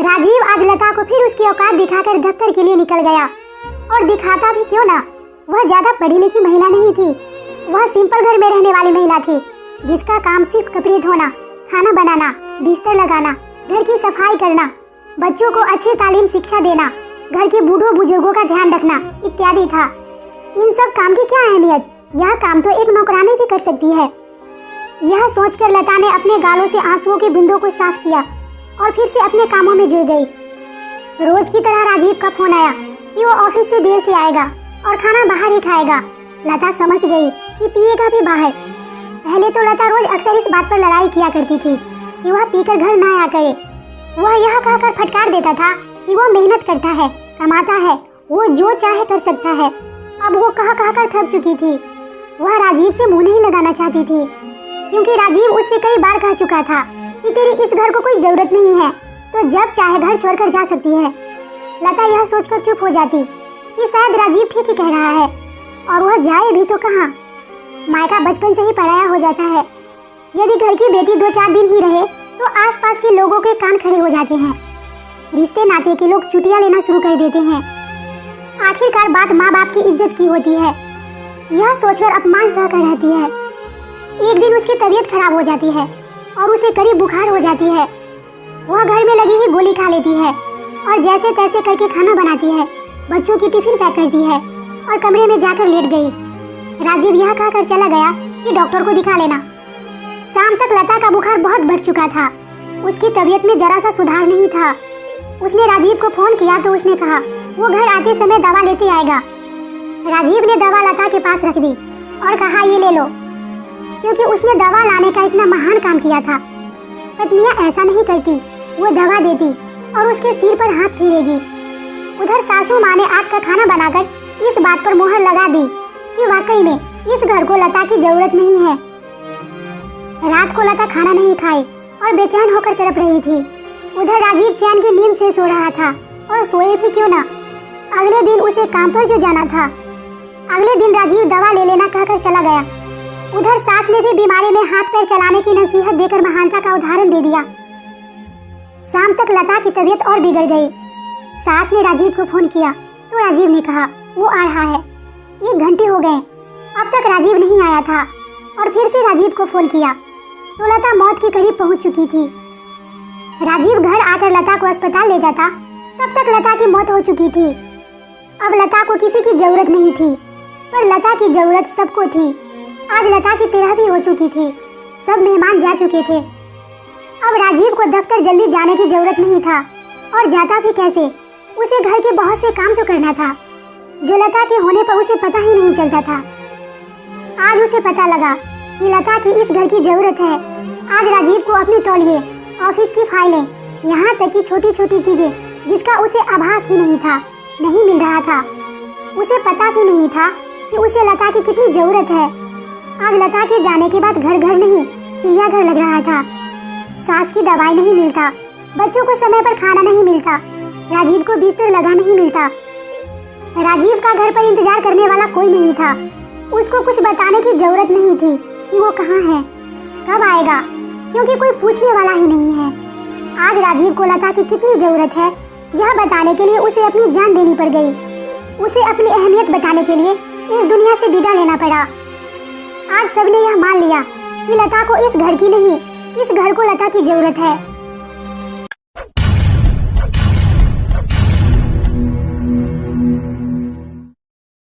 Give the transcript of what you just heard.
राजीव आज लता को फिर उसकी औकात दिखाकर दफ्तर के लिए निकल गया। और दिखाता भी क्यों ना, वह ज्यादा पढ़ी लिखी महिला नहीं थी। वह सिंपल घर में रहने वाली महिला थी, जिसका काम सिर्फ कपड़े धोना, खाना बनाना, बिस्तर लगाना, घर की सफाई करना, बच्चों को अच्छी तालीम शिक्षा देना, घर के बूढ़ों बुजुर्गों का ध्यान रखना इत्यादि था। इन सब काम की क्या अहमियत, यह काम तो एक नौकरानी भी कर सकती है। यह सोचकर लता ने अपने गालों से आंसुओं के बिंदुओं को साफ किया और फिर से अपने कामों में जुड़ गई। रोज की तरह राजीव का फोन आया कि वो ऑफिस से देर से आएगा और खाना बाहर ही खाएगा। लता समझ गई कि पिएगा भी बाहर। पहले तो लता रोज अक्सर इस बात पर लड़ाई किया करती थी कि वह पीकर घर न आया करे। वह यह कहकर फटकार देता था कि वो मेहनत करता है, कमाता है, वो जो चाहे कर सकता है। अब वो कह कर थक चुकी थी। वह राजीव से मुंह नहीं लगाना चाहती थी, क्योंकि राजीव उससे कई बार कह चुका था कि तेरी इस घर को कोई जरूरत नहीं है, तो जब चाहे घर छोड़कर जा सकती है। लता यह सोचकर चुप हो जाती कि शायद राजीव ठीक ही कह रहा है, और वह जाए भी तो कहाँ। मायका बचपन से ही पराया हो जाता है। यदि घर की बेटी 2-4 दिन ही रहे तो आसपास के लोगों के कान खड़े हो जाते हैं। रिश्ते नाते के लोग छुट्टियां लेना शुरू कर देते हैं। आखिरकार बात माँ बाप की इज्जत की होती है। यह सोचकर अपमान सहकर रहती है। एक दिन उसकी तबीयत खराब हो जाती है और उसे करीब बुखार हो जाती है। वह घर में लगी ही गोली खा लेती है और जैसे तैसे करके खाना बनाती है, बच्चों की टिफिन पैक करती है और कमरे में जाकर लेट गई। राजीव यह कहकर चला गया कि डॉक्टर को दिखा लेना। शाम तक लता का बुखार बहुत बढ़ चुका था। उसकी तबीयत में जरा सा सुधार नहीं था। उसने राजीव को फोन किया तो उसने कहा वो घर आते समय दवा लेते आएगा। राजीव ने दवा लता के पास रख दी और कहा ये ले लो, क्योंकि उसने दवा लाने का इतना महान काम किया था। पत्नियां ऐसा नहीं करती, वो दवा देती और उसके सिर पर हाथ फेरेगी। उधर सासू माँ ने आज का खाना बनाकर इस बात पर मोहर लगा दी कि वाकई में इस घर को लता की जरूरत नहीं है। रात को लता खाना नहीं खाई और बेचैन होकर तड़प रही थी। उधर राजीव चैन की नींद से सो रहा था, और सोए भी क्यों ना। अगले दिन उसे काम पर जो जाना था। अगले दिन राजीव दवा ले लेना कहकर चला गया। उधर सास ने भी बीमारी में हाथ पैर चलाने की नसीहत देकर महानता का उदाहरण दे दिया। शाम तक लता की तबीयत और बिगड़ गई। सास ने राजीव को फोन किया तो राजीव ने कहा वो आ रहा है। 1 घंटे हो गए, अब तक राजीव नहीं आया था। और फिर से राजीव को फोन किया तो लता मौत के करीब पहुंच चुकी थी। राजीव घर आकर लता को अस्पताल ले जाता, तब तक लता की मौत हो चुकी थी। अब लता को किसी की जरूरत नहीं थी, पर लता की जरूरत सबको थी। आज लता की 13 भी हो चुकी थी। सब मेहमान जा चुके थे। अब राजीव को दफ्तर जल्दी जाने की जरूरत नहीं था, और जाता भी कैसे। उसे घर के बहुत से काम जो करना था, जो लता के होने पर उसे पता ही नहीं चलता था। आज उसे पता लगा कि लता की इस घर की जरूरत है। आज राजीव को अपने तौलिए, ऑफिस की फाइलें, यहाँ तक की छोटी छोटी चीजें जिसका उसे आभास भी नहीं था, नहीं मिल रहा था। उसे पता भी नहीं था कि उसे लता की कितनी जरूरत है। आज लता के जाने के बाद घर घर नहीं, चिड़ियाघर लग रहा था। सास की दवाई नहीं मिलता, बच्चों को समय पर खाना नहीं मिलता, राजीव को बिस्तर लगा नहीं मिलता। राजीव का घर पर इंतजार करने वाला कोई नहीं था। उसको कुछ बताने की जरूरत नहीं थी कि वो कहाँ है, कब आएगा, क्योंकि कोई पूछने वाला ही नहीं है। आज राजीव को लता की कितनी जरूरत है, यह बताने के लिए उसे अपनी जान देनी पड़ गई। उसे अपनी अहमियत बताने के लिए इस दुनिया से विदा लेना पड़ा। आज सबने यह मान लिया कि लता को इस घर की नहीं, इस घर को लता की जरूरत है।